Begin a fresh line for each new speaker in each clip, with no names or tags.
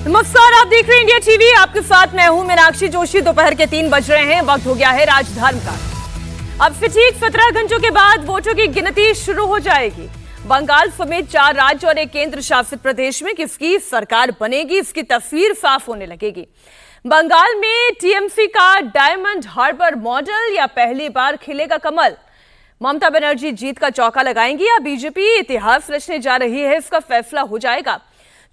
नमस्कार, आप देख रहे हैं इंडिया टीवी। आपके साथ मैं हूं मीनाक्षी जोशी। दोपहर के 3 बज रहे हैं, वक्त हो गया है राजधर्म का। अब से ठीक 17 घंटों के बाद वोटों की गिनती शुरू हो जाएगी। बंगाल समेत 4 राज्य और एक केंद्र शासित प्रदेश में किसकी सरकार बनेगी, इसकी तस्वीर साफ होने लगेगी। बंगाल में टीएमसी का डायमंड हार्बर मॉडल या पहली बार खिलेगा कमल। ममता बनर्जी जीत का चौका लगाएंगी या बीजेपी इतिहास रचने जा रही है, इसका फैसला हो जाएगा।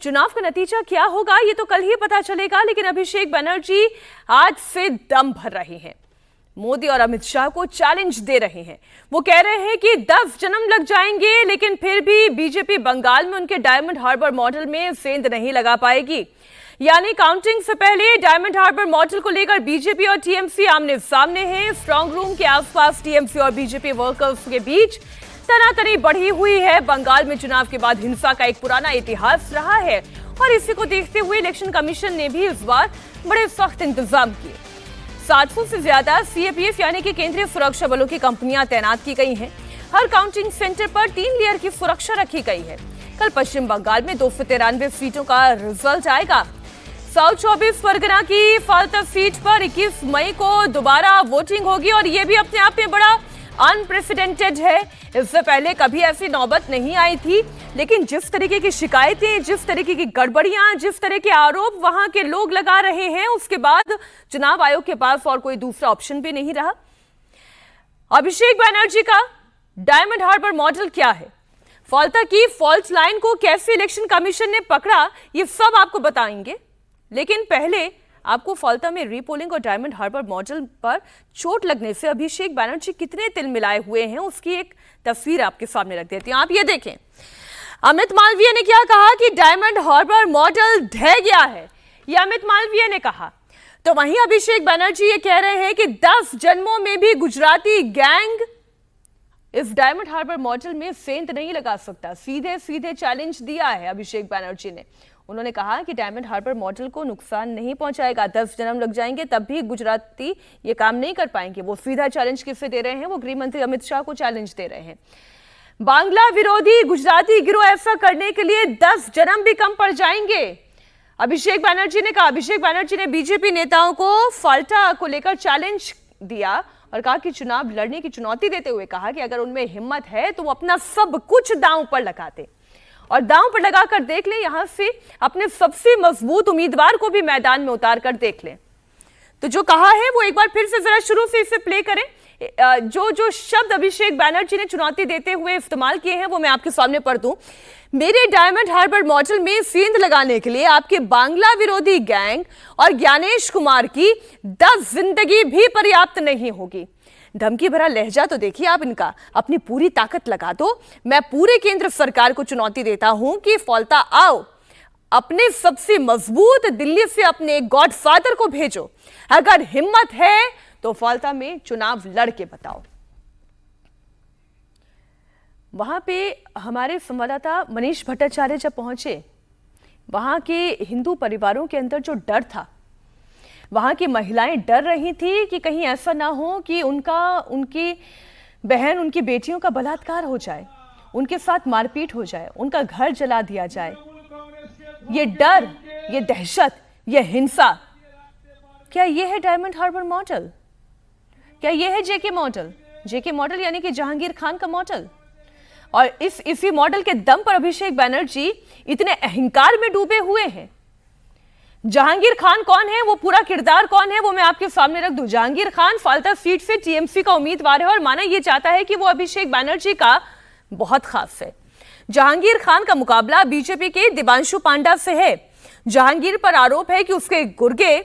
चुनाव का नतीजा क्या होगा ये तो कल ही पता चलेगा, लेकिन अभिषेक बनर्जी आज से दम भर रहे हैं। मोदी और अमित शाह को चैलेंज दे रहे हैं। वो कह रहे हैं कि 10 जन्म लग जाएंगे, लेकिन फिर भी बीजेपी बंगाल में उनके डायमंड हार्बर मॉडल में सेंध नहीं लगा पाएगी। यानी काउंटिंग से पहले डायमंड हार्बर मॉडल को लेकर बीजेपी और टीएमसी आमने सामने हैं। स्ट्रांग रूम के आसपास टीएमसी और बीजेपी वर्कर्स के बीच तनातनी बढ़ी हुई है। बंगाल में चुनाव के बाद हिंसा का एक पुराना इतिहास रहा है और इसी को देखते हुए इलेक्शन कमीशन ने भी इस बार बड़े सख्त इंतजाम किए। 700 से ज्यादा सीएपीएफ यानी कि केंद्रीय सुरक्षा बलों की कंपनियां तैनात की गई हैं। हर काउंटिंग सेंटर पर 3 लेयर की सुरक्षा रखी गई है। कल पश्चिम बंगाल में 293 सीटों का रिजल्ट आएगा। साउथ 24 परगना की फाल्ता सीट पर 21 मई को दोबारा वोटिंग होगी और ये भी अपने आप में बड़ा अनप्रेसिडेंटेड है। इससे पहले कभी ऐसी नौबत नहीं आई थी, लेकिन जिस तरीके की शिकायतें, जिस तरीके की गड़बड़ियां, जिस तरह के आरोप वहां के लोग लगा रहे हैं, उसके बाद चुनाव आयोग के पास और कोई दूसरा ऑप्शन भी नहीं रहा। अभिषेक बनर्जी का डायमंड हार्बर मॉडल क्या है, फाल्ता की फॉल्ट लाइन को कैसे इलेक्शन कमीशन ने पकड़ा, ये सब आपको बताएंगे। लेकिन पहले आपको फाल्ता में रीपोलिंग और डायमंड हार्बर मॉडल पर चोट लगने से अभिषेक बनर्जी कितने तिल मिलाए हुए हैं, उसकी एक तस्वीर आपके सामने रख देती हूं। आप ये देखें, अमित मालवीय ने क्या कहा कि डायमंड हार्बर मॉडल ढह गया है, ये अमित मालवीय ने कहा। तो वहीं अभिषेक बनर्जी ये कह रहे हैं कि 10 जन्मों में भी गुजराती गैंग इस डायमंड हार्बर मॉडल में सेंध नहीं लगा सकता। सीधे सीधे चैलेंज दिया है अभिषेक बनर्जी ने। उन्होंने कहा कि डायमंड हार्बर मॉडल को नुकसान नहीं पहुंचाएगा। 10 जन्म लग जाएंगे तब भी गुजराती ये काम नहीं कर पाएंगे। वो सीधा चैलेंज किससे दे रहे हैं, वो गृह मंत्री अमित शाह को चैलेंज दे रहे हैं। बांग्ला विरोधी गुजराती गिरोह ऐसा करने के लिए 10 जन्म भी कम पड़ जाएंगे, अभिषेक बनर्जी ने कहा। अभिषेक बनर्जी ने बीजेपी नेताओं को फाल्टा को लेकर चैलेंज दिया और कहा कि चुनाव लड़ने की चुनौती देते हुए कहा कि अगर उनमें हिम्मत है तो वो अपना सब कुछ दांव पर लगाते और दांव पर लगाकर देख लें, यहां से अपने सबसे मजबूत उम्मीदवार को भी मैदान में उतार कर देख लें। तो जो कहा है वो एक बार फिर से जरा शुरू से इसे प्ले करें। जो शब्द अभिषेक बनर्जी ने चुनौती देते हुए इस्तेमाल किए हैं वो मैं आपके सामने पढ़ दूं। मेरे डायमंड हार्बर मॉडल में सेंध लगाने के लिए आपके बांग्ला विरोधी गैंग और ज्ञानेश कुमार की 10 जिंदगी भी पर्याप्त नहीं होगी। धमकी भरा लहजा तो देखिए आप इनका, अपनी पूरी ताकत लगा दो। मैं पूरे केंद्र सरकार को चुनौती देता हूं कि फाल्ता आओ, अपने सबसे मजबूत दिल्ली से अपने गॉडफादर को भेजो। अगर हिम्मत है तो फाल्ता में चुनाव लड़ के बताओ। वहां पे हमारे संवाददाता मनीष भट्टाचार्य जब पहुंचे, वहां के हिंदू परिवारों के अंदर जो डर था, वहां की महिलाएं डर रही थी कि कहीं ऐसा ना हो कि उनकी बहन, उनकी बेटियों का बलात्कार हो जाए, उनके साथ मारपीट हो जाए, उनका घर जला दिया जाए। ये डर, ये दहशत, ये हिंसा, क्या ये है डायमंड हार्बर मॉडल? क्या ये है जेके मॉडल? जेके मॉडल यानी कि जहांगीर खान का मॉडल। और इसी मॉडल के दम पर अभिषेक बनर्जी इतने अहंकार में डूबे हुए हैं। जहांगीर खान कौन है, वो पूरा किरदार कौन है, वो मैं आपके सामने रख दूं। जहांगीर खान फाल्ता सीट से टीएमसी का उम्मीदवार है और माना यह चाहता है कि वो अभिषेक बनर्जी का बहुत खास है। जहांगीर खान का मुकाबला बीजेपी के दिबांशु पांडा से है। जहांगीर पर आरोप है कि उसके गुर्गे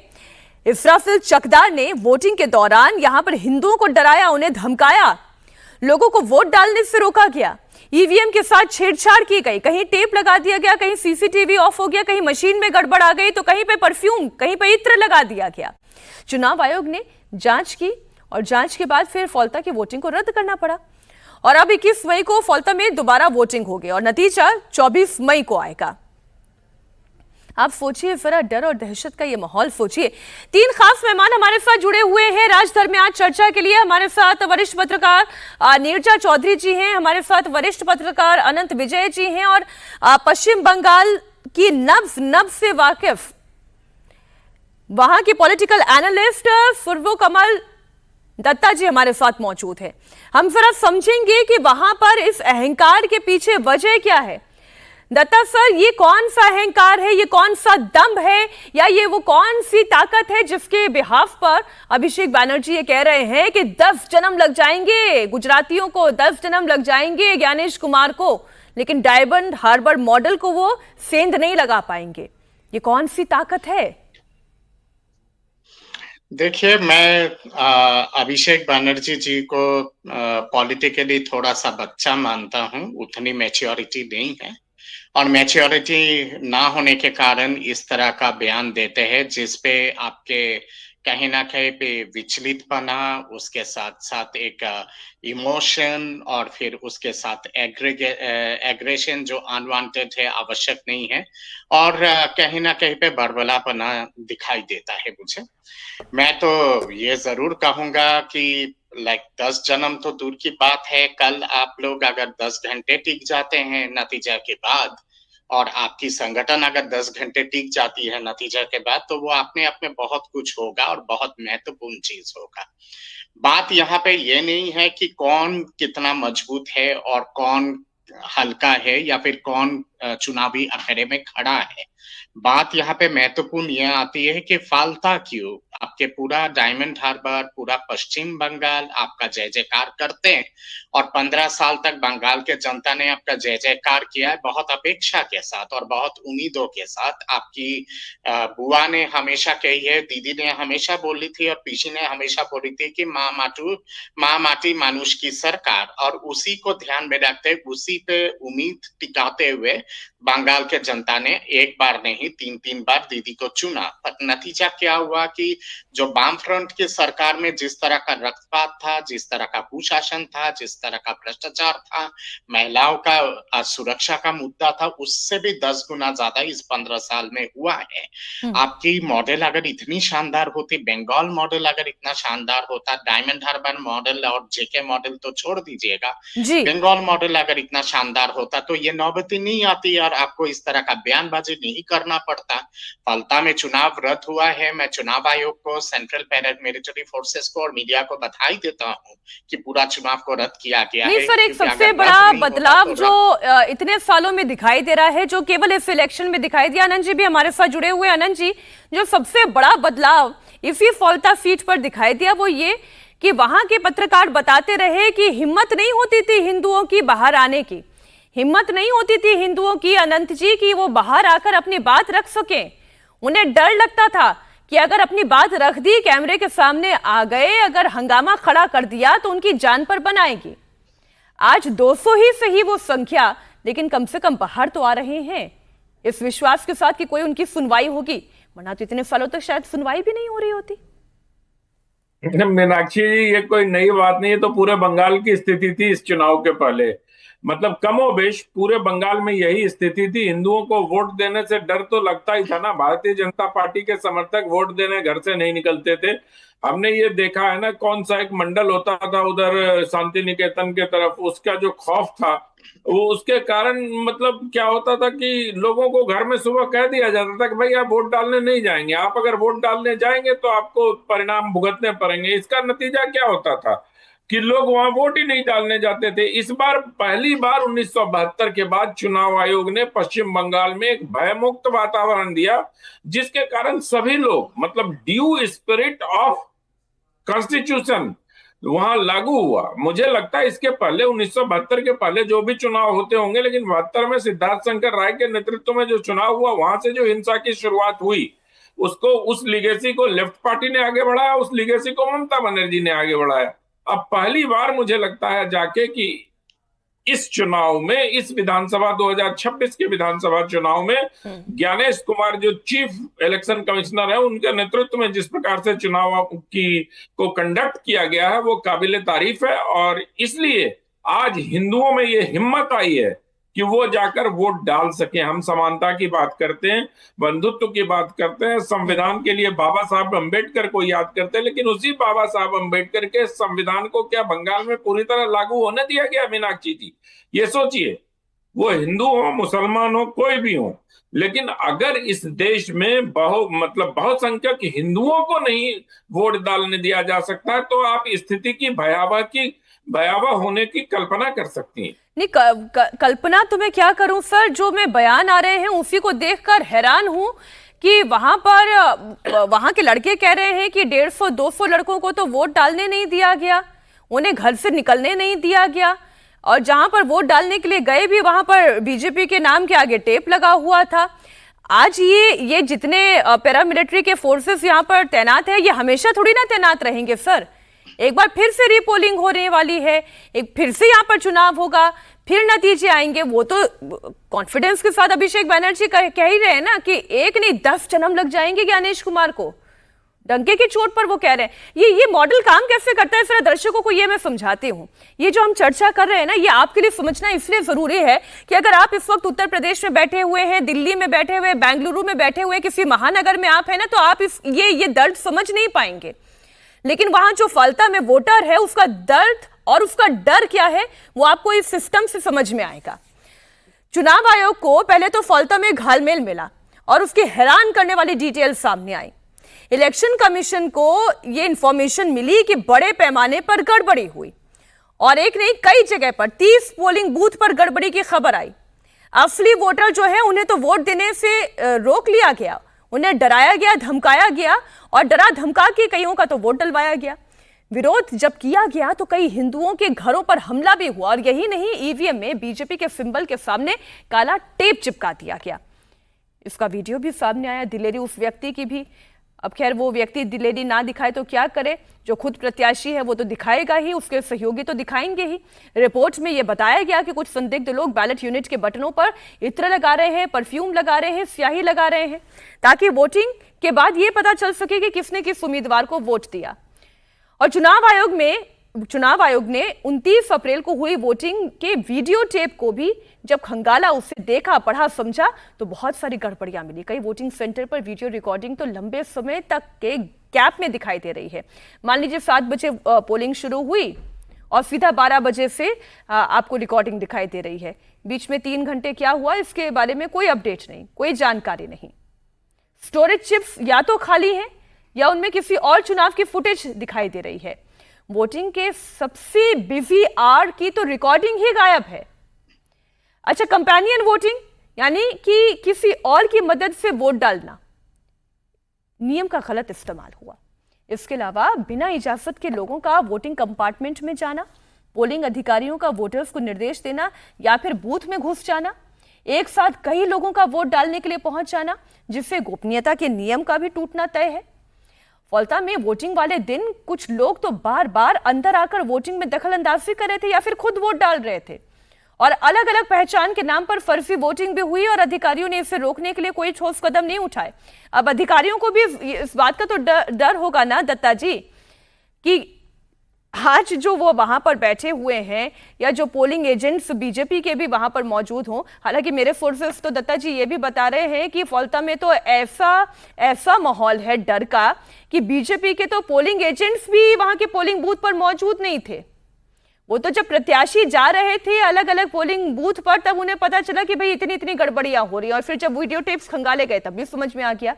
इस्राफिल चकदार ने वोटिंग के दौरान यहां पर हिंदुओं को डराया, उन्हें धमकाया, लोगों को वोट डालने से रोका गया, ईवीएम के साथ छेड़छाड़ की गई, कहीं टेप लगा दिया गया, कहीं सीसीटीवी ऑफ हो गया, कहीं मशीन में गड़बड़ आ गई, तो कहीं पे परफ्यूम, कहीं पे इत्र लगा दिया गया। चुनाव आयोग ने जांच की और जांच के बाद फिर फाल्ता की वोटिंग को रद्द करना पड़ा और अब 21 मई को फाल्ता में दोबारा वोटिंग होगी और नतीजा 24 मई को आएगा। आप सोचिए जरा, डर और दहशत का ये माहौल सोचिए। 3 खास मेहमान हमारे साथ जुड़े हुए हैं राजधर्म में आज चर्चा के लिए। हमारे साथ वरिष्ठ पत्रकार नीरजा चौधरी जी हैं, हमारे साथ वरिष्ठ पत्रकार अनंत विजय जी हैं और पश्चिम बंगाल की नब्ज नब्ज से वाकिफ वहां की पॉलिटिकल एनालिस्ट फुर्वो कमल दत्ता जी हमारे साथ मौजूद है। हम जरा समझेंगे कि वहां पर इस अहंकार के पीछे वजह क्या है। दत्ता सर, ये कौन सा अहंकार है, ये कौन सा दम्भ है, या ये वो कौन सी ताकत है जिसके बिहाफ पर अभिषेक बैनर्जी ये कह रहे हैं कि 10 जन्म लग जाएंगे गुजरातियों को, 10 जन्म लग जाएंगे ज्ञानेश कुमार को, लेकिन डायमंड हार्बर मॉडल को वो सेंध नहीं लगा पाएंगे। ये कौन सी ताकत है?
देखिए, मैं अभिषेक बैनर्जी जी को पॉलिटिकली थोड़ा सा बच्चा मानता हूं, उतनी मैच्योरिटी नहीं है, और मैच्योरिटी ना होने के कारण इस तरह का बयान देते हैं जिसपे आपके कहीं ना कहीं पे विचलितपना, उसके साथ साथ एक इमोशन, और फिर उसके साथ एग्रेशन जो अनवांटेड है, आवश्यक नहीं है, और कहीं ना कहीं पे बड़बड़ापना दिखाई देता है मुझे। मैं तो ये जरूर कहूंगा कि 10 जन्म तो दूर की बात है, कल आप लोग अगर 10 घंटे टिक जाते हैं नतीजा के बाद, और आपकी संगठन अगर 10 घंटे टिक जाती है नतीजा के बाद, तो वो अपने आप में बहुत कुछ होगा और बहुत महत्वपूर्ण चीज होगा। बात यहाँ पे ये नहीं है कि कौन कितना मजबूत है और कौन हल्का है, या फिर कौन चुनावी अखाड़े में खड़ा है। बात यहाँ पे महत्वपूर्ण यह आती है कि फालता क्यों आपके पूरा डायमंड हार्बर, पूरा पश्चिम बंगाल आपका जय जयकार करते हैं, और 15 साल तक बंगाल के जनता ने आपका जय जयकार किया है, बहुत अपेक्षा के साथ और बहुत उम्मीदों के साथ। आपकी बुआ ने हमेशा कही है, दीदी ने हमेशा बोली थी, और पीसी ने हमेशा बोली थी कि माँ माटी मानुष की सरकार, और उसी को ध्यान में रखते, उसी पे उम्मीद टिकाते हुए बंगाल के जनता ने एक बार नहीं 3 बार दीदी को चुना। पर नतीजा क्या हुआ कि जो वाम फ्रंट की सरकार में जिस तरह का रक्तपात था, जिस तरह का कुशासन था, जिस तरह का भ्रष्टाचार था, महिलाओं का सुरक्षा का मुद्दा था, उससे भी 10 गुना ज्यादा इस 15 साल में हुआ है। आपकी मॉडल अगर इतनी शानदार होती, बंगाल मॉडल अगर इतना शानदार होता, डायमंड हार्बर मॉडल और जेके मॉडल तो छोड़ दीजिएगा, बंगाल मॉडल अगर इतना शानदार होता तो ये नौबती नहीं आती और आपको इस तरह का बयानबाजी नहीं करना पड़ता। फलता में चुनाव रद्द हुआ है। मैं चुनाव आयोग को, सेंट्रल पैरामिलिट्री फोर्सेस को और मीडिया को बधाई देता हूं कि पूरा चुनाव को रद्द किया गया है।
सर, एक सबसे बड़ा बदलाव जो इतने सालों में दिखाई दे रहा है, जो केवल इस इलेक्शन में दिखाई दिया, आनंद जी भी हमारे साथ जुड़े हुए। आनंद जी, जो सबसे बड़ा बदलाव इसी फलता सीट पर दिखाई दिया वो ये कि वहां के पत्रकार बताते रहे कि हिम्मत नहीं होती थी हिंदुओं की बाहर आने की, हिम्मत नहीं होती थी हिंदुओं की, अनंत जी, की वो बाहर आकर अपनी बात रख सके। उन्हें डर लगता था कि अगर अपनी बात रख दी, कैमरे के सामने आ गए, अगर हंगामा खड़ा कर दिया तो उनकी जान पर बन आएगी। आज 200 ही सही वो संख्या, लेकिन कम से कम बाहर तो आ रहे हैं इस विश्वास के साथ कि कोई उनकी सुनवाई होगी, वरना तो इतने सालों तक शायद सुनवाई भी नहीं हो रही होती।
मीनाक्षी जी, ये कोई नई बात नहीं है, तो पूरे बंगाल की स्थिति थी इस चुनाव के पहले। मतलब कमोबेश पूरे बंगाल में यही स्थिति थी। हिंदुओं को वोट देने से डर तो लगता ही था ना। भारतीय जनता पार्टी के समर्थक वोट देने घर से नहीं निकलते थे। हमने ये देखा है ना, कौन सा एक मंडल होता था उधर शांति निकेतन के तरफ, उसका जो खौफ था वो, उसके कारण मतलब क्या होता था कि लोगों को घर में सुबह कह दिया जाता था कि भाई आप वोट डालने नहीं जाएंगे, आप अगर वोट डालने जाएंगे तो आपको परिणाम भुगतने पड़ेंगे। इसका नतीजा क्या होता था कि लोग वहां वोट ही नहीं डालने जाते थे। इस बार पहली बार 1972 के बाद चुनाव आयोग ने पश्चिम बंगाल में एक भयमुक्त वातावरण दिया, जिसके कारण सभी लोग, मतलब ड्यू स्पिरिट ऑफ कॉन्स्टिट्यूशन वहां लागू हुआ। मुझे लगता है इसके पहले 1972 के पहले जो भी चुनाव होते होंगे, लेकिन 72 में सिद्धार्थ शंकर राय के नेतृत्व में जो चुनाव हुआ, वहां से जो हिंसा की शुरुआत हुई, उसको, उस लीगेसी को लेफ्ट पार्टी ने आगे बढ़ाया, उस लीगेसी को ममता बनर्जी ने आगे बढ़ाया। अब पहली बार मुझे लगता है जाके कि इस चुनाव में, इस विधानसभा 2026 के विधानसभा चुनाव में ज्ञानेश कुमार जो चीफ इलेक्शन कमिश्नर है, उनके नेतृत्व में जिस प्रकार से चुनाव को कंडक्ट किया गया है वो काबिले तारीफ है। और इसलिए आज हिंदुओं में ये हिम्मत आई है कि वो जाकर वोट डाल सके। हम समानता की बात करते हैं, बंधुत्व की बात करते हैं, संविधान के लिए बाबा साहब अम्बेडकर को याद करते हैं, लेकिन उसी बाबा साहब अम्बेडकर के संविधान को क्या बंगाल में पूरी तरह लागू होने दिया गया? मीनाक्षी जी, ये सोचिए, वो हिंदू हो, मुसलमान हो, कोई भी हो। लेकिन अगर इस देश में बहुत संख्यक हिंदुओं को नहीं वोट डालने दिया जा सकता है, तो आप स्थिति की भयावह होने की कल्पना कर सकती हैं।
नहीं, कल्पना तो मैं क्या करूं सर, जो मैं बयान आ रहे हैं उसी को देखकर हैरान हूं कि वहां के लड़के कह रहे हैं कि 150-200 लड़कों को तो वोट डालने नहीं दिया गया, उन्हें घर से निकलने नहीं दिया गया, और जहां पर वोट डालने के लिए गए भी वहां पर बीजेपी के नाम के आगे टेप लगा हुआ था। आज ये जितने पैरामिलिट्री के फोर्सेस यहाँ पर तैनात है, ये हमेशा थोड़ी ना तैनात रहेंगे सर। एक बार फिर से रीपोलिंग होने वाली है, एक फिर से यहाँ पर चुनाव होगा, फिर नतीजे आएंगे। वो तो कॉन्फिडेंस के साथ अभिषेक बनर्जी कह ही रहे हैं ना कि 1 नहीं 10 जन्म लग जाएंगे ज्ञानेश कुमार को, डंके की चोट पर वो कह रहे हैं। ये मॉडल काम कैसे करता है, जरा दर्शकों को ये मैं समझाती हूँ। ये जो हम चर्चा कर रहे हैं ना, ये आपके लिए समझना इसलिए जरूरी है कि अगर आप इस वक्त उत्तर प्रदेश में बैठे हुए हैं, दिल्ली में बैठे हुए, बेंगलुरु में बैठे हुए, किसी महानगर में आप है ना, तो आप ये दर्द समझ नहीं पाएंगे। लेकिन वहां जो फाल्ता में वोटर है, उसका दर्द और उसका डर क्या है, वो आपको इस सिस्टम से समझ में आएगा। चुनाव आयोग को पहले तो फाल्ता में घालमेल मिला और उसकी हैरान करने वाली डिटेल सामने आई। इलेक्शन कमीशन को यह इंफॉर्मेशन मिली कि बड़े पैमाने पर गड़बड़ी हुई, और एक नहीं कई जगह पर 30 पोलिंग बूथ पर गड़बड़ी की खबर आई। असली वोटर जो है उन्हें तो वोट देने से रोक लिया गया, उन्हें डराया गया, धमकाया गया, और डरा धमका के कईयों का तो वोट डलवाया गया। विरोध जब किया गया तो कई हिंदुओं के घरों पर हमला भी हुआ, और यही नहीं, ईवीएम में बीजेपी के सिंबल के सामने काला टेप चिपका दिया गया। इसका वीडियो भी सामने आया, दिलेरी उस व्यक्ति की भी। अब खैर वो व्यक्ति दिलेरी ना दिखाए तो क्या करे, जो खुद प्रत्याशी है वो तो दिखाएगा ही, उसके सहयोगी तो दिखाएंगे ही। रिपोर्ट में ये बताया गया कि कुछ संदिग्ध लोग बैलेट यूनिट के बटनों पर इत्र लगा रहे हैं, परफ्यूम लगा रहे हैं, स्याही लगा रहे हैं, ताकि वोटिंग के बाद ये पता चल सके कि किसने किस उम्मीदवार को वोट दिया। और चुनाव आयोग ने 29 अप्रैल को हुई वोटिंग के वीडियो टेप को भी जब खंगाला, उसे देखा, पढ़ा, समझा, तो बहुत सारी गड़बड़ियां मिली। कई वोटिंग सेंटर पर वीडियो रिकॉर्डिंग तो लंबे समय तक के गैप में दिखाई दे रही है। मान लीजिए 7 बजे पोलिंग शुरू हुई और सीधा 12 बजे से आपको रिकॉर्डिंग दिखाई दे रही है। बीच में 3 घंटे क्या हुआ, इसके बारे में कोई अपडेट नहीं, कोई जानकारी नहीं। स्टोरेज चिप्स या तो खाली हैं या उनमें किसी और चुनाव की फुटेज दिखाई दे रही है। वोटिंग के सबसे बिजी आवर की तो रिकॉर्डिंग ही गायब है। अच्छा, कंपेनियन वोटिंग यानी कि किसी और की मदद से वोट डालना, नियम का गलत इस्तेमाल हुआ। इसके अलावा बिना इजाजत के लोगों का वोटिंग कंपार्टमेंट में जाना, पोलिंग अधिकारियों का वोटर्स को निर्देश देना या फिर बूथ में घुस जाना, एक साथ कई लोगों का वोट डालने के लिए पहुंच जाना, जिससे गोपनीयता के नियम का भी टूटना तय है। फॉल्ता में वोटिंग वाले दिन कुछ लोग तो बार बार अंदर आकर वोटिंग में दखल अंदाजी कर रहे थे या फिर खुद वोट डाल रहे थे, और अलग अलग पहचान के नाम पर फर्जी वोटिंग भी हुई, और अधिकारियों ने इसे रोकने के लिए कोई ठोस कदम नहीं उठाए। अब अधिकारियों को भी इस बात का तो डर होगा ना दत्ता जी, कि आज जो वो वहां पर बैठे हुए हैं या जो पोलिंग एजेंट्स बीजेपी के भी वहां पर मौजूद हों। हालांकि मेरे सोर्सेस तो दत्ता जी ये भी बता रहे हैं कि फॉल्ता में तो ऐसा माहौल है डर का कि बीजेपी के तो पोलिंग एजेंट्स भी वहां के पोलिंग बूथ पर मौजूद नहीं थे। वो तो जब प्रत्याशी जा रहे थे अलग अलग पोलिंग बूथ पर, तब उन्हें पता चला कि भाई इतनी इतनी गड़बड़ियां हो रही हैं, और फिर जब वीडियो टेप्स खंगाले गए तब भी समझ में आ गया।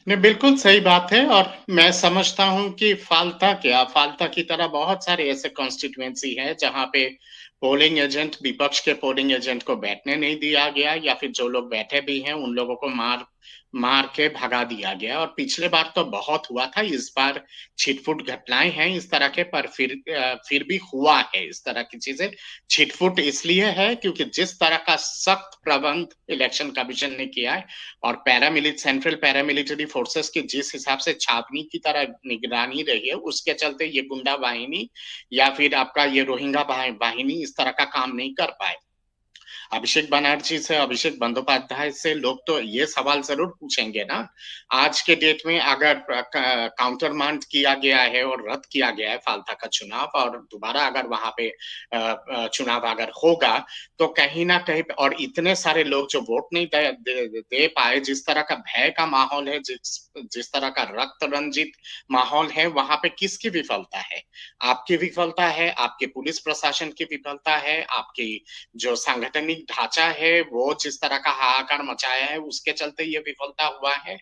नहीं, बिल्कुल सही बात है। और मैं समझता हूं कि फाल्ता की तरह बहुत सारे ऐसे कॉन्स्टिट्यूएंसी है जहां पे पोलिंग एजेंट, विपक्ष के पोलिंग एजेंट को बैठने नहीं दिया गया, या फिर जो लोग बैठे भी हैं उन लोगों को मार के भगा दिया गया। और पिछले बार तो बहुत हुआ था, इस बार छिटफुट घटनाएं हैं इस तरह के, पर फिर भी हुआ है इस तरह की चीजें। छिटफुट इसलिए है क्योंकि जिस तरह का सख्त प्रबंध इलेक्शन कमीशन ने किया है, और सेंट्रल पैरामिलिट्री फोर्सेस की जिस हिसाब से छावनी की तरह निगरानी रही है, उसके चलते ये गुंडा वाहिनी या फिर आपका ये रोहिंग्या वाहिनी इस तरह का काम नहीं कर पाए। अभिषेक बनर्जी से, अभिषेक बंदोपाध्याय से लोग तो ये सवाल जरूर पूछेंगे ना, आज के डेट में अगर काउंटर मांड किया गया है और रद्द किया गया है फाल्ता का चुनाव, और दोबारा अगर वहां पे चुनाव अगर होगा तो कहीं ना कहीं, और इतने सारे लोग जो वोट नहीं दे पाए, जिस तरह का भय का माहौल है, जिस तरह का रक्त रंजित माहौल है, वहां पे किसकी विफलता है? आपकी विफलता है, आपके पुलिस प्रशासन की विफलता है, आपकी जो सांगठनिक ढांचा है वो जिस तरह का हाहाकार मचाया है उसके चलते ये विफलता हुआ है।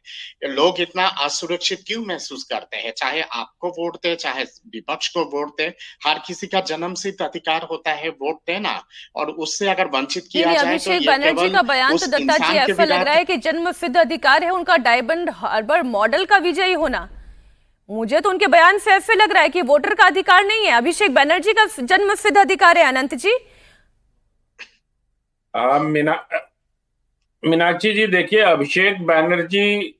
लोग इतना असुरक्षित क्यों महसूस करते हैं? चाहे आपको वोट दे, चाहे विपक्ष को वोट दे, हर किसी का जन्मसिद्ध अधिकार होता है वोट देना, और उससे अगर वंचित किया जाए तो
अभिषेक
ये
बनर्जी
केवल
का बयान तो
उस
दत्ता जी
इंसान के
ऐसा लग
विराट
रहा है कि जन्म सिद्ध अधिकार है उनका डायमंड हार्बर मॉडल का विजयी होना। मुझे तो उनके बयान से ऐसे लग रहा है कि वोटर का अधिकार नहीं है, अभिषेक बनर्जी का जन्म सिद्ध अधिकार है। अनंत जी,
मीनाक्षी जी देखिए, अभिषेक बनर्जी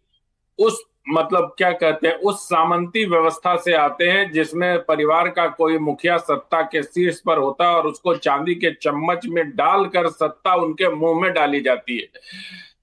उस मतलब क्या कहते हैं, उस सामंती व्यवस्था से आते हैं जिसमें परिवार का कोई मुखिया सत्ता के शीर्ष पर होता है और उसको चांदी के चम्मच में डालकर सत्ता उनके मुंह में डाली जाती है।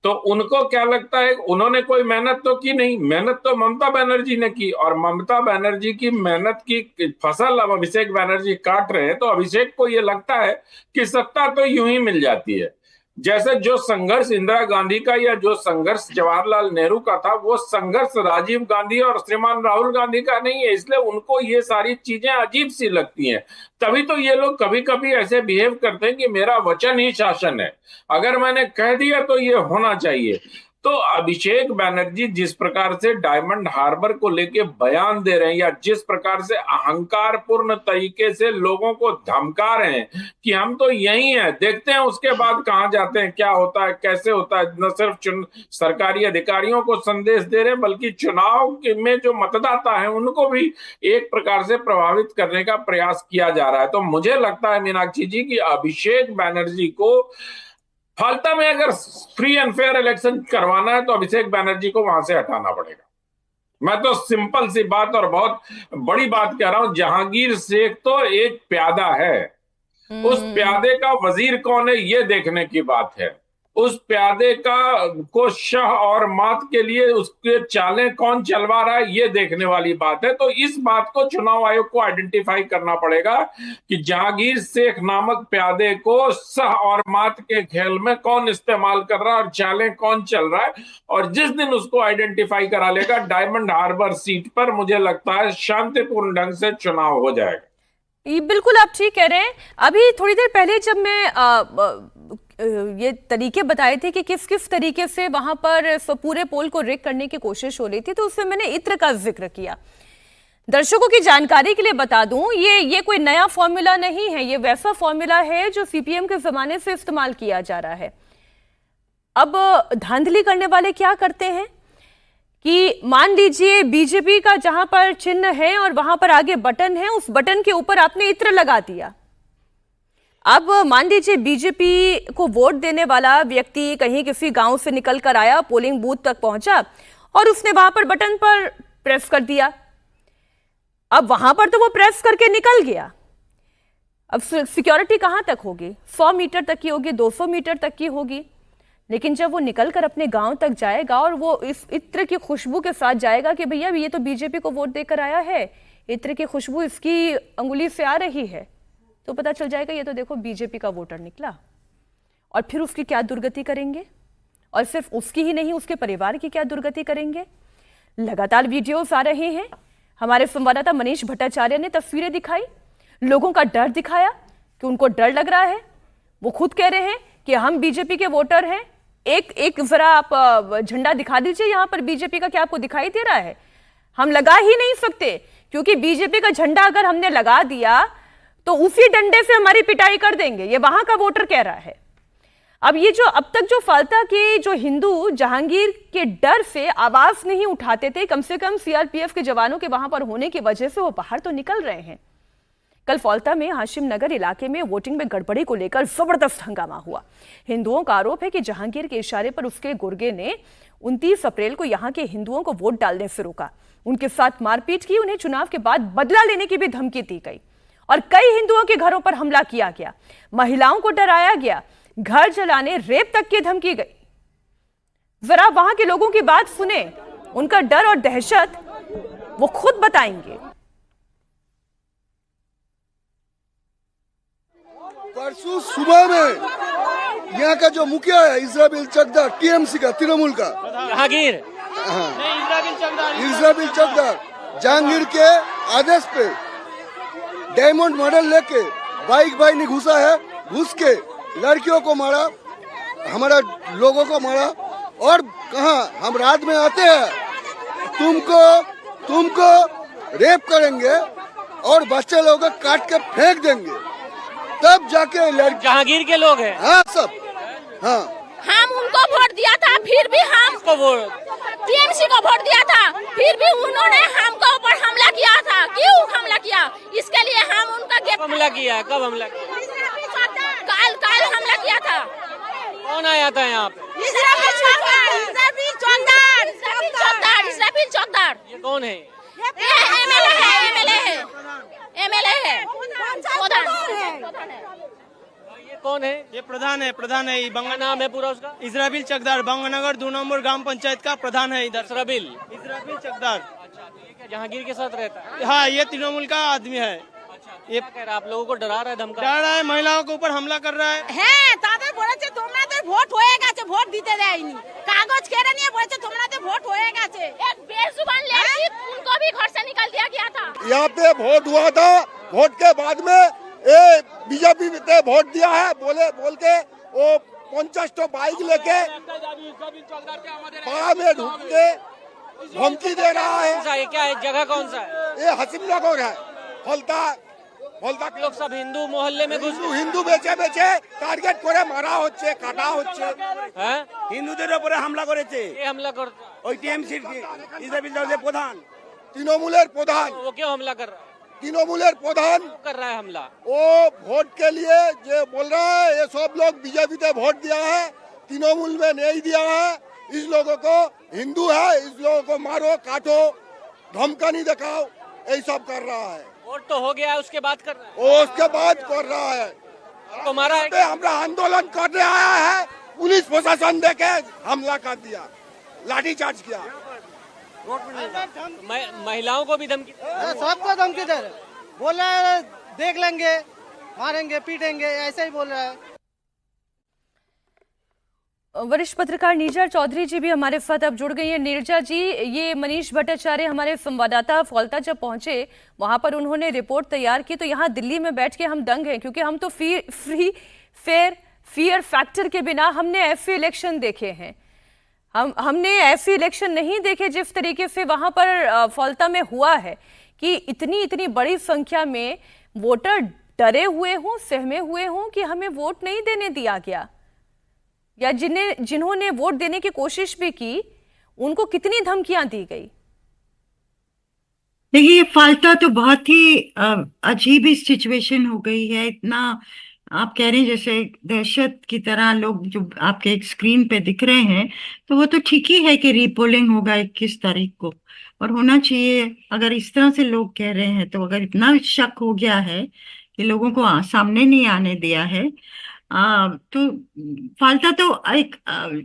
तो उनको क्या लगता है, उन्होंने कोई मेहनत तो की नहीं, मेहनत तो ममता बनर्जी ने की, और ममता बनर्जी की मेहनत की फसल अब अभिषेक बनर्जी काट रहे हैं। तो अभिषेक को ये लगता है कि सत्ता तो यूं ही मिल जाती है। जैसे जो संघर्ष इंदिरा गांधी का या जो संघर्ष जवाहरलाल नेहरू का था, वो संघर्ष राजीव गांधी और श्रीमान राहुल गांधी का नहीं है, इसलिए उनको ये सारी चीजें अजीब सी लगती हैं। तभी तो ये लोग कभी कभी ऐसे बिहेव करते हैं कि मेरा वचन ही शासन है, अगर मैंने कह दिया तो ये होना चाहिए। तो अभिषेक बनर्जी जिस प्रकार से डायमंड हार्बर को लेके बयान दे रहे हैं, या जिस प्रकार से अहंकार पूर्ण तरीके से लोगों को धमका रहे हैं कि हम तो यही हैं, देखते हैं उसके बाद कहां जाते हैं, क्या होता है, कैसे होता है, न सिर्फ सरकारी अधिकारियों को संदेश दे रहे हैं बल्कि चुनाव में जो मतदाता है उनको भी एक प्रकार से प्रभावित करने का प्रयास किया जा रहा है। तो मुझे लगता है मीनाक्षी जी की अभिषेक बनर्जी को फाल्ता में अगर फ्री एंड फेयर इलेक्शन करवाना है तो अभिषेक बनर्जी को वहां से हटाना पड़ेगा। मैं तो सिंपल सी बात और बहुत बड़ी बात कह रहा हूं, जहांगीर शेख तो एक प्यादा है, उस प्यादे का वजीर कौन है ये देखने की बात है। उस प्यादे को शह और मात के लिए उसके चालें कौन चलवा रहा है ये देखने वाली बात है। तो इस बात को चुनाव आयोग को आइडेंटिफाई करना पड़ेगा कि जहांगीर शेख नामक प्यादे को शह और मात के खेल में कौन इस्तेमाल कर रहा है और चालें कौन चल रहा है। और जिस दिन उसको आइडेंटिफाई करा लेगा, डायमंड हार्बर सीट पर मुझे लगता है शांतिपूर्ण ढंग से चुनाव हो जाएगा।
ये बिल्कुल आप ठीक कह रहे हैं। अभी थोड़ी देर पहले जब मैं ये तरीके बताए थे कि किस किस तरीके से वहां पर पूरे पोल को रिग करने की कोशिश हो रही थी, तो उसमें मैंने इत्र का जिक्र किया। दर्शकों की जानकारी के लिए बता दूं, ये कोई नया फॉर्मूला नहीं है, ये वैसा फॉर्मूला है जो सीपीएम के जमाने से इस्तेमाल किया जा रहा है। अब धांधली करने वाले क्या करते हैं कि मान लीजिए बीजेपी का जहां पर चिन्ह है और वहां पर आगे बटन है, उस बटन के ऊपर आपने इत्र लगा दिया। अब मान लीजिए बीजेपी को वोट देने वाला व्यक्ति कहीं किसी गांव से निकल कर आया, पोलिंग बूथ तक पहुंचा और उसने वहां पर बटन पर प्रेस कर दिया। अब वहां पर तो वो प्रेस करके निकल गया, अब सिक्योरिटी कहां तक होगी? 100 मीटर तक की होगी, 200 मीटर तक की होगी। लेकिन जब वो निकलकर अपने गांव तक जाएगा और वो इस इत्र की खुशबू के साथ जाएगा कि भैया ये तो बीजेपी को वोट देकर आया है, इत्र की खुशबू इसकी अंगुली से आ रही है, तो पता चल जाएगा ये तो देखो बीजेपी का वोटर निकला। और फिर उसकी क्या दुर्गति करेंगे, और सिर्फ उसकी ही नहीं उसके परिवार की क्या दुर्गति करेंगे। लगातार वीडियोस आ रहे हैं, हमारे संवाददाता मनीष भट्टाचार्य ने तस्वीरें दिखाई, लोगों का डर दिखाया कि उनको डर लग रहा है। वो खुद कह रहे हैं कि हम बीजेपी के वोटर हैं। एक जरा आप झंडा दिखा दीजिए, यहां पर बीजेपी का क्या आपको दिखाई दे रहा है? हम लगा ही नहीं सकते, क्योंकि बीजेपी का झंडा अगर हमने लगा दिया तो उसी डंडे से हमारी पिटाई कर देंगे, ये वहां का वोटर कह रहा है। अब ये जो अब तक जो फाल्ता के जो हिंदू जहांगीर के डर से आवाज नहीं उठाते थे, कम से कम सीआरपीएफ के जवानों के वहां पर होने की वजह से वो बाहर तो निकल रहे हैं। कल फाल्ता में हाशिम नगर इलाके में वोटिंग में गड़बड़ी को लेकर जबरदस्त हंगामा हुआ। हिंदुओं का आरोप है कि जहांगीर के इशारे पर उसके गुर्गे ने 29 अप्रैल को यहां के हिंदुओं को वोट डालने से रोका, उनके साथ मारपीट की, उन्हें चुनाव के बाद बदला लेने की भी धमकी दी गई और कई हिंदुओं के घरों पर हमला किया गया, महिलाओं को डराया गया। घर जलाने, रेप तक की धमकी गई। जरा वहां के लोगों की बात सुने, उनका डर और दहशत वो खुद बताएंगे।
परसों सुबह में यहाँ का जो मुखिया है इस्राबिल चकदार, टीएमसी का, तृणमूल का,
जहांगीर,
इस्राबिल चकदार, जहांगीर के आदेश पे डायमंड मॉडल लेके बाइक भाई ने घुसा है, घुस के लड़कियों को मारा, हमारा लोगों को मारा। और कहा हम रात में आते हैं, तुमको रेप करेंगे और बच्चे लोगों को काट के फेंक देंगे, तब जाके लड़की।
जहांगीर के लोग हैं।
हाँ सब, हाँ
हम उनको वोट दिया था, फिर भी हम
इसको वोट
टीएमसी को वोट दिया था, फिर भी उन्होंने हमको ऊपर हमला किया था। क्यों हमला किया? इसके लिए हम उनका
कब हमला किया है? कब हमला किया?
काल हमला किया था।
कौन आया था यहाँ पे?
इस्राबिल चौकदार।
ये कौन है?
एमएलए है।
ये कौन है?
ये प्रधान है
क्या नाम है पूरा उसका?
इस्राबिल चकदार, बंगनगर 2 नंबर ग्राम पंचायत का प्रधान है इधर।
इस्राबिल
चकदार।
अच्छा, तो ये क्या जहांगीर के साथ रहता है?
हाँ, ये तृणमूल का आदमी है।
ये कह रहा है आप लोगों को डरा रहा है, धमका
डर रहा है, महिलाओं के ऊपर हमला कर रहा है।
হ্যাঁ তাদের বলেছে তোমরা তো ভোট হয়ে গেছে, ভোট দিতে দেয়নি, কাগজ কেড়ে নিয়ে বলেছে তোমরা তো ভোট হয়ে গেছে। এক बेजुबान लड़की, उनको भी घर से निकाल दिया गया था।
यहाँ पे वोट हुआ था, वोट के बाद में ये बीजेपी ने वोट दिया है बोल के वो 50 तो बाइक लेके बाहर में ढूंढ के धमकी दे रहा है।
कौन सा है? क्या है? जगह कौन सा है?
ये हसीम नगर है, फलता
लोग सब हिंदू मोहल्ले में घुस
हिंदू बेचे टार्गेट করে মারা হচ্ছে, কাটা হচ্ছে।
हैं?
হিন্দুদের উপরে হামলা করেছে
ये हमला करता
ওই টিএমসি ইসরাবিল দলের প্রধান।
তৃণমূলের প্রধান,
वो क्यों हमला कर रहा है?
तृणमूलेर प्रधान
क्यों कर रहा है हमला?
वो वोट के लिए जो बोल रहा है ये सब लोग बीजेपी ने वोट दिया है, तृणमूल में नहीं दिया है, इस लोगों को हिंदू है, इस लोगों को मारो, काटो, धमकानी दिखाओ, यही सब कर रहा है।
वोट तो हो गया है, उसके बाद कर रहा है?
वो उसके बाद कर रहा है।
तो मारा है?
हमारा आंदोलन करने आया है, पुलिस प्रशासन देके हमला कर दिया, लाठी चार्ज किया।
महिलाओं को भी धमकी?
सबको धमकी दे रहे, बोल रहा है देख लेंगे, मारेंगे, पीटेंगे, ऐसे ही बोल रहा है।
वरिष्ठ पत्रकार नीरजा चौधरी जी भी हमारे साथ अब जुड़ गई हैं। नीरजा जी, ये मनीष भट्टाचार्य हमारे संवाददाता फौल्ता जब पहुंचे वहां पर उन्होंने रिपोर्ट तैयार की, तो यहाँ दिल्ली में बैठ के हम दंग हैं, क्योंकि हम तो फियर फैक्टर के बिना हमने ऐसे इलेक्शन देखे हैं। हमने ऐसे इलेक्शन नहीं देखे जिस तरीके से वहां पर फौल्ता में हुआ है, कि इतनी बड़ी संख्या में वोटर डरे हुए हों, सहमे हुए हों कि हमें वोट नहीं देने दिया गया, या जिन्होंने वोट देने की कोशिश भी की उनको कितनी धमकियां दी गई।
देखिए, ये फाल्ता तो बहुत ही अजीब ही सिचुएशन हो गई है। इतना आप कह रहे हैं जैसे दहशत की तरह लोग जो आपके एक स्क्रीन पे दिख रहे हैं, तो वो तो ठीक ही है कि रीपोलिंग होगा 21 तारीख को, और होना चाहिए। अगर इस तरह से लोग कह रहे हैं, तो अगर इतना शक हो गया है कि लोगों को सामने नहीं आने दिया है, तो फाल्ता तो एक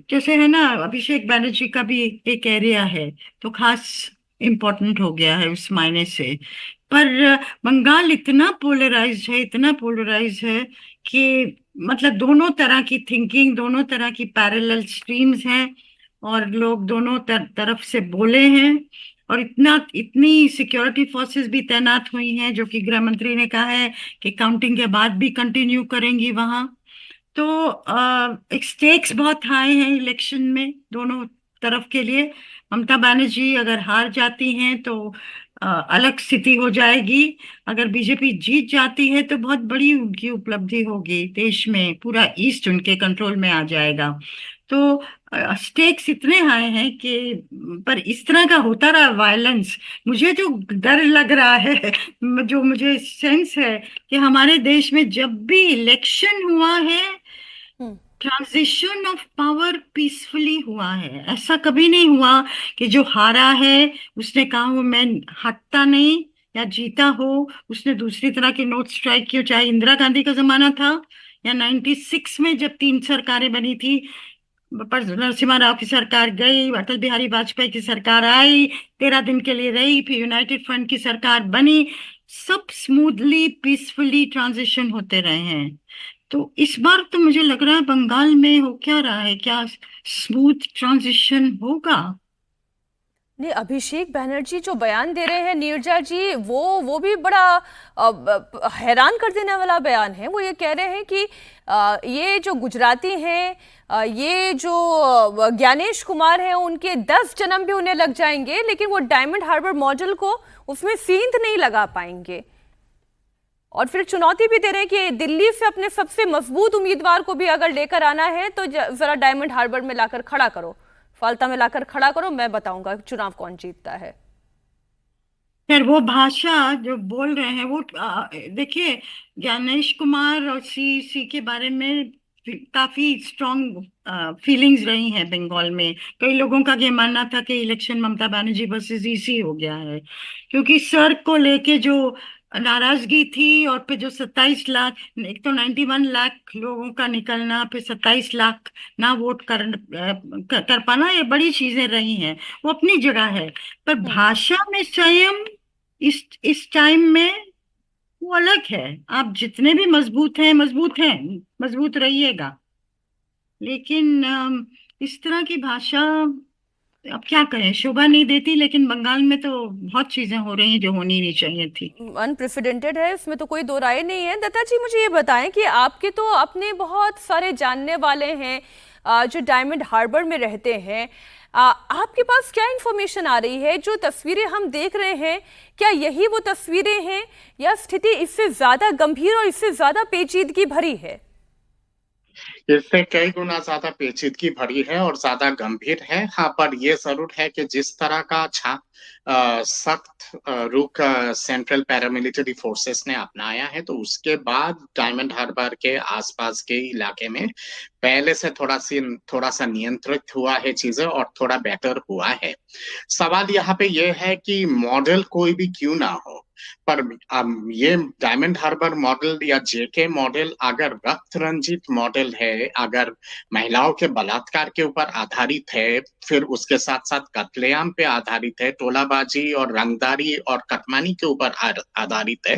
जैसे है ना, अभिषेक बनर्जी का भी एक एरिया है, तो खास इम्पोर्टेंट हो गया है उस मायने से। पर बंगाल इतना पोलराइज है कि मतलब दोनों तरह की थिंकिंग, दोनों तरह की पैरेलल स्ट्रीम्स हैं, और लोग दोनों तरफ से बोले हैं, और इतनी सिक्योरिटी फोर्सेस भी तैनात हुई हैं, जो कि गृह मंत्री ने कहा है कि काउंटिंग के बाद भी कंटिन्यू करेंगी वहां। तो एक स्टेक्स बहुत हाई हैं इलेक्शन में दोनों तरफ के लिए। ममता बनर्जी अगर हार जाती हैं तो अलग स्थिति हो जाएगी, अगर बीजेपी जीत जाती है तो बहुत बड़ी उनकी उपलब्धि होगी, देश में पूरा ईस्ट उनके कंट्रोल में आ जाएगा। तो स्टेक्स इतने हाई हैं कि पर इस तरह का होता रहा वायलेंस, मुझे जो डर लग रहा है, जो मुझे सेंस है कि हमारे देश में जब भी इलेक्शन हुआ है, ट्रांजिशन ऑफ पावर पीसफुली हुआ है। ऐसा कभी नहीं हुआ कि जो हारा है उसने कहा वो मैं हटता नहीं, या जीता हो उसने दूसरी तरह के नोट स्ट्राइक किए, चाहे इंदिरा गांधी का जमाना था या 96 में जब 3 सरकारें बनी थी, पर नरसिम्हा राव की सरकार गई, अटल बिहारी वाजपेयी की सरकार आई, 13 दिन के लिए रही, फिर यूनाइटेड फ्रंट की सरकार बनी, सब स्मूथली पीसफुली ट्रांजिशन होते रहे हैं। तो इस बार तो मुझे लग रहा है बंगाल में हो क्या रहा है, क्या स्मूथ ट्रांजिशन होगा?
नहीं, अभिषेक बैनर्जी जो बयान दे रहे हैं नीरजा जी, वो भी बड़ा हैरान कर देने वाला बयान है। वो ये कह रहे हैं कि ये जो गुजराती हैं, ये जो ज्ञानेश कुमार हैं, उनके 10 जन्म भी उन्हें लग जाएंगे, लेकिन वो डायमंड हार्बर मॉडल को उसमें सींध नहीं लगा पाएंगे। और फिर चुनौती भी दे रहे हैं कि दिल्ली से अपने सबसे मजबूत उम्मीदवार को भी अगर लेकर आना है तो जरा डायमंड हार्बर में लाकर खड़ा करो, फाल्ता में लाकर खड़ा करो, मैं बताऊंगा चुनाव कौन जीतता है।
फिर वो भाषा जो बोल रहे हैं वो देखिए, ज्ञानेश कुमार और सी के बारे में काफी स्ट्रॉन्ग फीलिंग्स रही हैं बंगाल में। कई लोगों का ये मानना था कि election Mamata Banerjee versus EC हो गया है, क्योंकि सर को लेके जो नाराजगी थी, और फिर जो 27 लाख, एक तो 91 लाख लोगों का निकलना, फिर 27 लाख ना वोट कर पाना, ये बड़ी चीजें रही हैं। वो अपनी जगह है, पर भाषा में संयम इस टाइम में वो अलग है। आप जितने भी मजबूत हैं, मजबूत रहिएगा, लेकिन इस तरह की भाषा अब क्या करें, शोभा नहीं देती। लेकिन बंगाल में तो बहुत चीजें हो रही हैं जो होनी नहीं चाहिए थी।
अनप्रेसिडेंटेड है, इसमें तो कोई दो राय नहीं है। दत्ता जी, मुझे ये बताएं कि आपके तो अपने बहुत सारे जानने वाले हैं जो डायमंड हार्बर में रहते हैं, आपके पास क्या इंफॉर्मेशन आ रही है? जो तस्वीरें हम देख रहे हैं, क्या यही वो तस्वीरें हैं या स्थिति इससे ज्यादा गंभीर और इससे ज्यादा पेचीदगी भरी है?
इससे कई गुना ज्यादा पेचीदगी भरी है और ज्यादा गंभीर है। हाँ, पर यह जरूर है कि जिस तरह का सख्त रुख सेंट्रल पैरामिलिट्री फोर्सेस ने अपनाया है, तो उसके बाद डायमंड हार्बर के आसपास के इलाके में पहले से थोड़ा सा नियंत्रित हुआ है चीजें और थोड़ा बेहतर हुआ है। सवाल यहाँ पे यह है कि मॉडल कोई भी क्यों ना हो, पर ये डायमंड हार्बर मॉडल या जेके मॉडल अगर रक्त रंजित मॉडल है, अगर महिलाओं के बलात्कार के ऊपर आधारित है, फिर उसके साथ साथ कत्लेआम पे आधारित है, टोलाबाजी और रंगदारी और कटमानी के ऊपर आधारित है,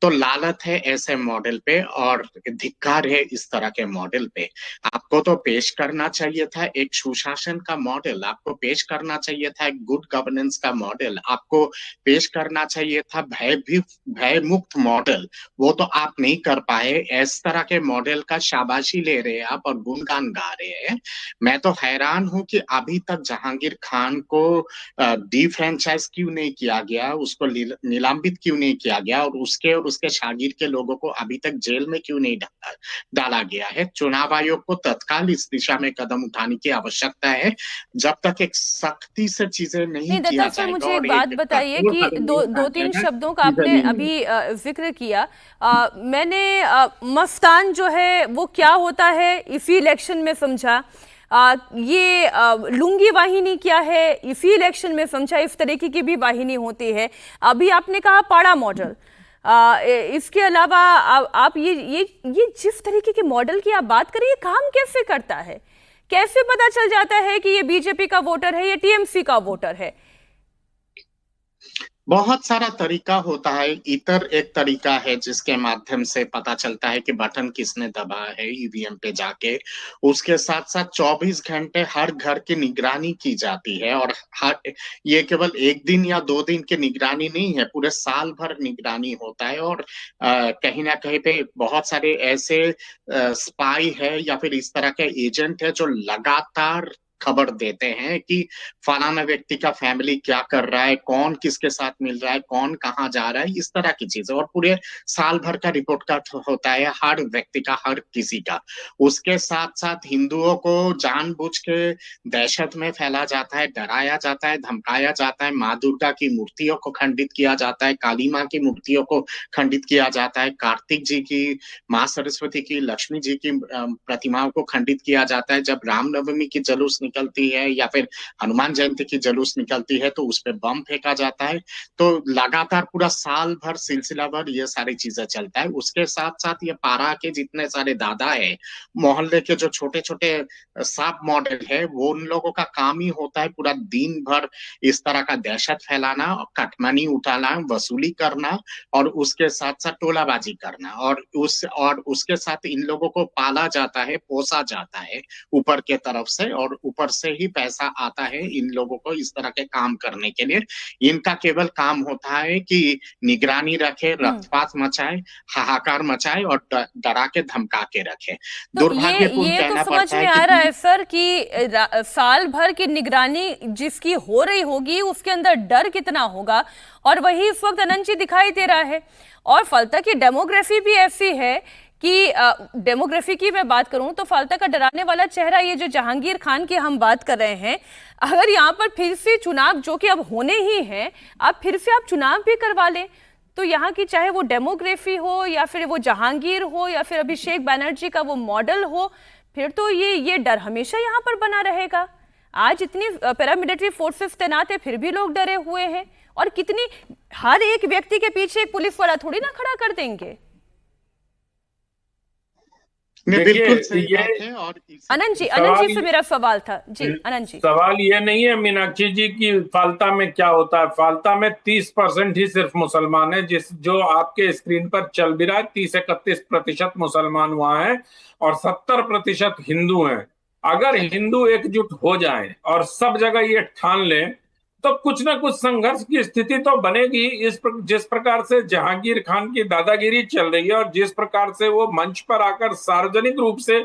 तो लालत है ऐसे मॉडल पे और धिक्कार है इस तरह के मॉडल पे। आपको तो पेश करना चाहिए था एक सुशासन का मॉडल, आपको पेश करना चाहिए था एक गुड गवर्नेंस का मॉडल, आपको पेश करना चाहिए था भय मुक्त मॉडल। वो तो आप नहीं कर पाए। इस तरह के मॉडल का शाबाशी ले रहे हैं आप और गुणगान गा रहे हैं। मैं तो हैरान हूं कि अभी तक जहांगीर खान को डिफ्रेंचाइज क्यों नहीं किया गया, उसको निलंबित क्यों नहीं किया गया, और उसके शागिर के लोगों को अभी तक जेल में क्यों नहीं डाला गया है। चुनाव आयोग को तत्काल इस दिशा में कदम उठाने की आवश्यकता है। जब तक एक सख्ती से चीजें नहीं किया जाएगा।
मुझे एक बात बताइए कि दो तीन शब्दों का आपने अभी जिक्र किया, मैंने मस्तान जो है वो क्या होता है इसी इलेक्शन में समझा, ये लुंगी वाहिनी क्या है इसी इलेक्शन में समझा, इस तरीके की भी वाहिनी होती है। अभी आपने कहा पाड़ा मॉडल, इसके अलावा आप ये जिस तरीके के मॉडल की आप बात करें, ये काम कैसे करता है? कैसे पता चल जाता है कि ये बीजेपी का वोटर है या टीएमसी का वोटर है?
बहुत सारा तरीका होता है। इतर एक तरीका है जिसके माध्यम से पता चलता है कि बटन किसने दबाया है ईवीएम पे जाके। उसके साथ साथ 24 घंटे हर घर की निगरानी की जाती है, और ये केवल एक दिन या 2 दिन की निगरानी नहीं है, पूरे साल भर निगरानी होता है। और कहीं ना कहीं पे बहुत सारे ऐसे स्पाई है या फिर इस तरह के एजेंट है जो लगातार खबर देते हैं कि फलाना व्यक्ति का फैमिली क्या कर रहा है, कौन किसके साथ मिल रहा है, कौन कहाँ जा रहा है, इस तरह की चीजें। और पूरे साल भर का रिपोर्ट कार्ड होता है हर व्यक्ति का, हर किसी का। उसके साथ साथ हिंदुओं को जानबूझ के दहशत में फैला जाता है, डराया जाता है, धमकाया जाता है। माँ दुर्गा की मूर्तियों को खंडित किया जाता है, काली माँ की मूर्तियों को खंडित किया जाता है, कार्तिक जी की, माँ सरस्वती की, लक्ष्मी जी की प्रतिमाओं को खंडित किया जाता है। जब रामनवमी की जुलूस निकलती है या फिर हनुमान जयंती की जुलूस निकलती है तो उस पे बम फेंका जाता है। तो लगातार पूरा साल भर सिलसिला भर ये सारी चीजें चलता है। उसके साथ साथ ये पारा के जितने सारे दादा है, मोहल्ले के जो छोटे छोटे सब मॉडल है, वो उन लोगों का काम ही होता है पूरा दिन भर इस तरह का दहशत फैलाना, कटमनी उठाना, वसूली करना और उसके साथ साथ टोलाबाजी करना। और उसके साथ इन लोगों को पाला जाता है, पोसा जाता है ऊपर के तरफ से, और ऊपर से ही पैसा आता है इन लोगों को इस तरह के काम करने के लिए। इनका केवल काम होता है कि निगरानी रखे, रक्तपात मचाए, हाहाकार मचाए और डरा के धमका के रखे।
तो
दुर्भाग्यपूर्ण
ये
कहना
तो समझ
पड़ता
में
है
आ रहा
कि
है सर कि साल भर की निगरानी जिसकी हो रही होगी उसके अंदर डर कितना होगा, और वही इस वक्त अनंत जी दिखाई दे रहा है। और फलता की डेमोग्राफी भी ऐसी है कि डेमोग्राफी की मैं बात करूं तो फलता का डराने वाला चेहरा ये जो जहांगीर खान की हम बात कर रहे हैं, अगर यहाँ पर फिर से चुनाव जो कि अब होने ही हैं, अब फिर से आप चुनाव भी करवा लें तो यहाँ की चाहे वो डेमोग्राफी हो या फिर वो जहांगीर हो या फिर अभिषेक बैनर्जी का वो मॉडल हो, फिर तो ये डर हमेशा यहाँ पर बना रहेगा। आज इतनी पैरामिलिट्री फोर्सेस तैनात है फिर भी लोग डरे हुए हैं, और कितनी हर एक व्यक्ति के पीछे एक पुलिस वाला थोड़ी ना खड़ा कर देंगे।
बिल्कुल सही बात है। और
अनंत जी से मेरा सवाल था जी। अनंत जी,
सवाल ये नहीं है मीनाक्षी जी की फाल्ता में क्या होता है। फाल्ता में 30% ही सिर्फ मुसलमान है, जो आपके स्क्रीन पर चल भी रहा है। 30-31% मुसलमान वहां है और 70% हिंदू हैं। अगर हिंदू एकजुट हो जाएं और सब जगह ये ठान लें तो कुछ ना कुछ संघर्ष की स्थिति तो बनेगी। जिस प्रकार से जहांगीर खान की दादागिरी चल रही है और जिस प्रकार से वो मंच पर आकर सार्वजनिक रूप से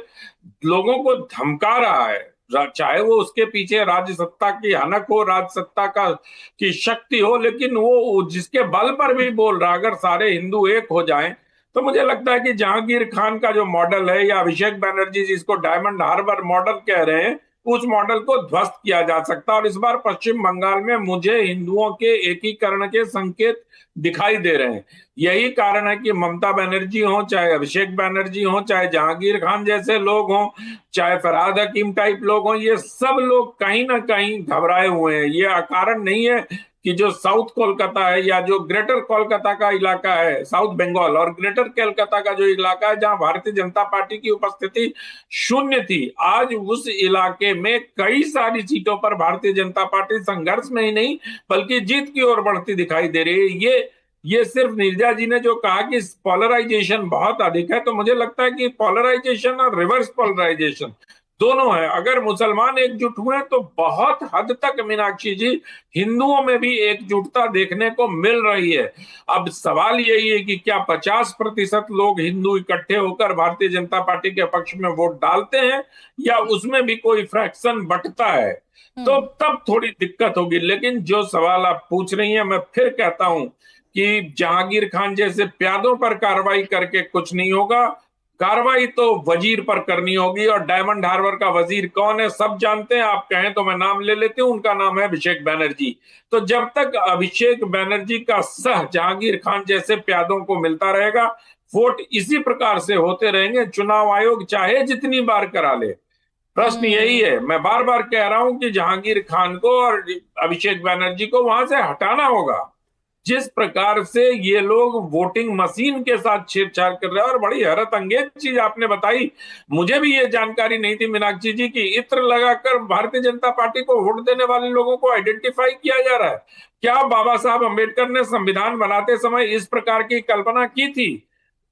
लोगों को धमका रहा है, चाहे वो उसके पीछे राज्य सत्ता की हनक हो, राज्य सत्ता की शक्ति हो, लेकिन वो जिसके बल पर भी बोल रहा, अगर सारे हिंदू एक हो जाएं तो मुझे लगता है कि जहांगीर खान का जो मॉडल है या अभिषेक बैनर्जी जिसको डायमंड हार्बर मॉडल कह रहे हैं, उस मॉडल को ध्वस्त किया जा सकता है। और इस बार पश्चिम बंगाल में मुझे हिंदुओं के एकीकरण के संकेत दिखाई दे रहे हैं। यही कारण है कि ममता बनर्जी हो, चाहे अभिषेक बैनर्जी हो, चाहे जहांगीर खान जैसे लोग हों, चाहे फरहाद हकीम टाइप लोग हों, ये सब लोग कहीं ना कहीं घबराए हुए हैं। ये कारण नहीं है कि जो साउथ कोलकाता है या जो ग्रेटर कोलकाता का इलाका है, साउथ बंगाल और ग्रेटर कोलकाता का जो इलाका है जहां भारतीय जनता पार्टी की उपस्थिति शून्य थी, आज उस इलाके में कई सारी सीटों पर भारतीय जनता पार्टी संघर्ष में ही नहीं बल्कि जीत की ओर बढ़ती दिखाई दे रही है। ये सिर्फ नीरजा जी ने जो कहा कि पोलराइजेशन बहुत अधिक है, तो मुझे लगता है कि पोलराइजेशन और रिवर्स पोलराइजेशन दोनों है। अगर मुसलमान एकजुट हुए तो बहुत हद तक मीनाक्षी जी हिंदुओं में भी एकजुटता देखने को मिल रही है। अब सवाल यही है कि क्या 50% लोग हिंदू इकट्ठे होकर भारतीय जनता पार्टी के पक्ष में वोट डालते हैं या उसमें भी कोई फ्रैक्शन बंटता है, तो तब थोड़ी दिक्कत होगी। लेकिन जो सवाल आप पूछ रही हैं, मैं फिर कहता हूं कि जहांगीर खान जैसे प्यादों पर कार्रवाई करके कुछ नहीं होगा। कार्रवाई तो वजीर पर करनी होगी, और डायमंड हार्बर का वजीर कौन है सब जानते हैं। आप कहें तो मैं नाम ले लेती हूं, उनका नाम है अभिषेक बैनर्जी। तो जब तक अभिषेक बैनर्जी का सह जहांगीर खान जैसे प्यादों को मिलता रहेगा, वोट इसी प्रकार से होते रहेंगे। चुनाव आयोग चाहे जितनी बार करा ले, प्रश्न यही है। मैं बार बार कह रहा हूं कि जहांगीर खान को और अभिषेक बैनर्जी को वहां से हटाना होगा। जिस प्रकार से ये लोग वोटिंग मशीन के साथ छेड़छाड़ कर रहे हैं, और बड़ी हैरत अंगेज चीज आपने बताई, मुझे भी ये जानकारी नहीं थी मीनाक्षी जी की इत्र लगाकर भारतीय जनता पार्टी को वोट देने वाले लोगों को आइडेंटिफाई किया जा रहा है। क्या बाबा साहब अम्बेडकर ने संविधान बनाते समय इस प्रकार की कल्पना की थी?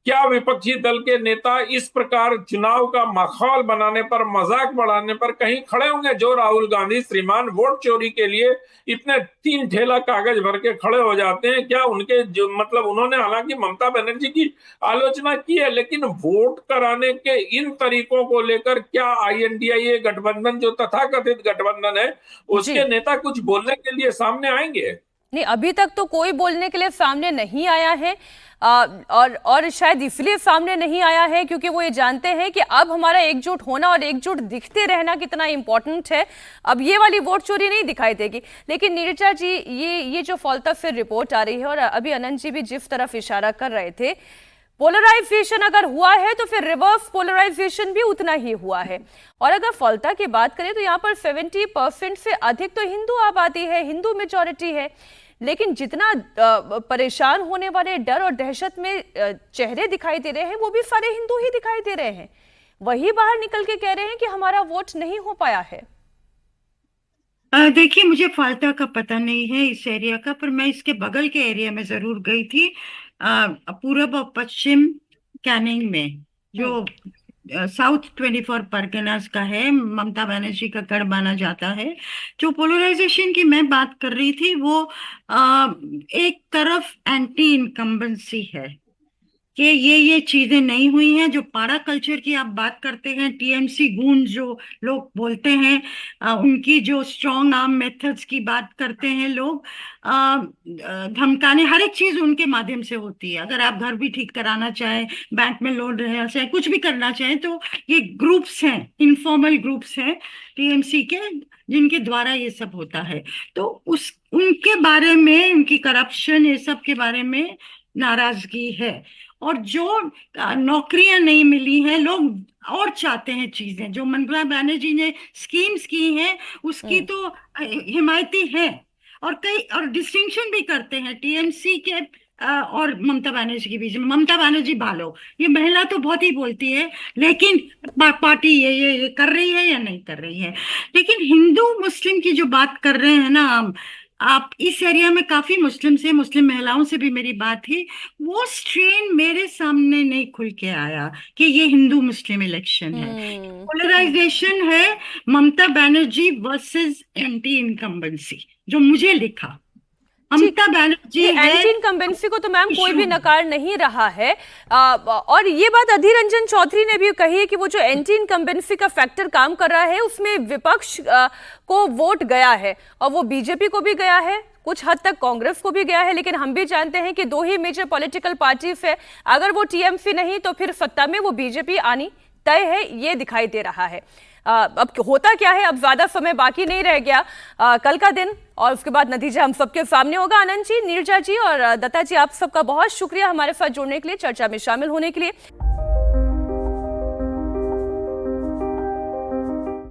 क्या विपक्षी दल के नेता इस प्रकार चुनाव का माहौल बनाने पर, मजाक बढ़ाने पर कहीं खड़े होंगे? जो राहुल गांधी श्रीमान वोट चोरी के लिए इतने 3 ठेला कागज भर के खड़े हो जाते हैं, क्या उनके जो मतलब उन्होंने हालांकि ममता बनर्जी की आलोचना की है, लेकिन वोट कराने के इन तरीकों को लेकर क्या INDIA गठबंधन जो तथाकथित गठबंधन है उसके नेता कुछ बोलने के लिए सामने आएंगे?
नहीं, अभी तक तो कोई बोलने के लिए सामने नहीं आया है। और शायद इसलिए सामने नहीं आया है क्योंकि वो ये जानते हैं कि अब हमारा एकजुट होना और एकजुट दिखते रहना कितना इंपॉर्टेंट है। अब ये वाली वोट चोरी नहीं दिखाई देगी। लेकिन नीरजा जी, ये जो फौलता फिर रिपोर्ट आ रही है, और अभी अनंत जी भी जिस तरफ इशारा कर रहे थे, पोलराइजेशन अगर हुआ है तो फिर रिवर्स पोलराइजेशन भी उतना ही हुआ है। और अगर फलता की बात करें तो यहाँ पर 70% से अधिक तो हिंदू आबादी है, हिंदू मेजॉरिटी है, लेकिन जितना परेशान होने वाले डर और दहशत में चेहरे दिखाई दे रहे हैं वो भी सारे हिंदू ही दिखाई दे रहे हैं। वही बाहर निकल के कह रहे हैं कि हमारा वोट नहीं हो पाया है।
देखिए, मुझे फाल्टा का पता नहीं है इस एरिया का, पर मैं इसके बगल के एरिया में जरूर गई थी, पूर्व और पश्चिम कैनिंग में, जो साउथ 24 परगनास का है, ममता बनर्जी का गढ़ माना जाता है। जो पोलराइजेशन की मैं बात कर रही थी वो एक तरफ एंटी इनकम्बेंसी है कि ये चीजें नहीं हुई हैं। जो पाड़ा कल्चर की आप बात करते हैं, टीएमसी गूंज जो लोग बोलते हैं, उनकी जो स्ट्रॉन्ग आर्म मेथड्स की बात करते हैं लोग, धमकाने, हर एक चीज उनके माध्यम से होती है। अगर आप घर भी ठीक कराना चाहें, बैंक में लोन लेना चाहें, कुछ भी करना चाहें, तो ये ग्रुप्स हैं, इनफॉर्मल ग्रुप्स हैं टीएमसी के, जिनके द्वारा ये सब होता है। तो उनके बारे में, उनकी करप्शन, ये सब के बारे में नाराजगी है। और जो नौकरियां नहीं मिली हैं, लोग और चाहते हैं चीजें। जो ममता बनर्जी ने स्कीम्स की हैं उसकी तो हिमायती है, और और डिस्टिंक्शन भी करते हैं टीएमसी के और ममता बनर्जी के बीच में। ममता बनर्जी भालो, ये महिला तो बहुत ही बोलती है, लेकिन पार्टी ये कर रही है या नहीं कर रही है। लेकिन हिंदू मुस्लिम की जो बात कर रहे हैं ना आप, इस एरिया में काफी मुस्लिम से, मुस्लिम महिलाओं से भी मेरी बात थी, वो स्ट्रेन मेरे सामने नहीं खुल के आया कि ये हिंदू मुस्लिम इलेक्शन है। पोलराइजेशन है Mamata Banerjee versus anti incumbency, जो मुझे लिखा। ममता बनर्जी
एंटी इनकम्बेंसी को तो मैम कोई भी नकार नहीं रहा है, और ये बात अधीर रंजन चौधरी ने भी कही है कि वो जो एंटी इनकम्बेंसी का फैक्टर काम कर रहा है उसमें विपक्ष को वोट गया है, और वो बीजेपी को भी गया है, कुछ हद तक कांग्रेस को भी गया है। लेकिन हम भी जानते हैं कि दो ही मेजर पॉलिटिकल पार्टीज है, अगर वो टीएमसी नहीं तो फिर सत्ता में वो बीजेपी आनी तय है, ये दिखाई दे रहा है। अब होता क्या है, अब ज्यादा समय बाकी नहीं रह गया, कल का दिन, और उसके बाद नतीजा हम सबके सामने होगा। आनंद जी, नीरजा जी और दत्ता जी, आप सबका बहुत शुक्रिया हमारे साथ जुड़ने के लिए, चर्चा में शामिल होने के लिए।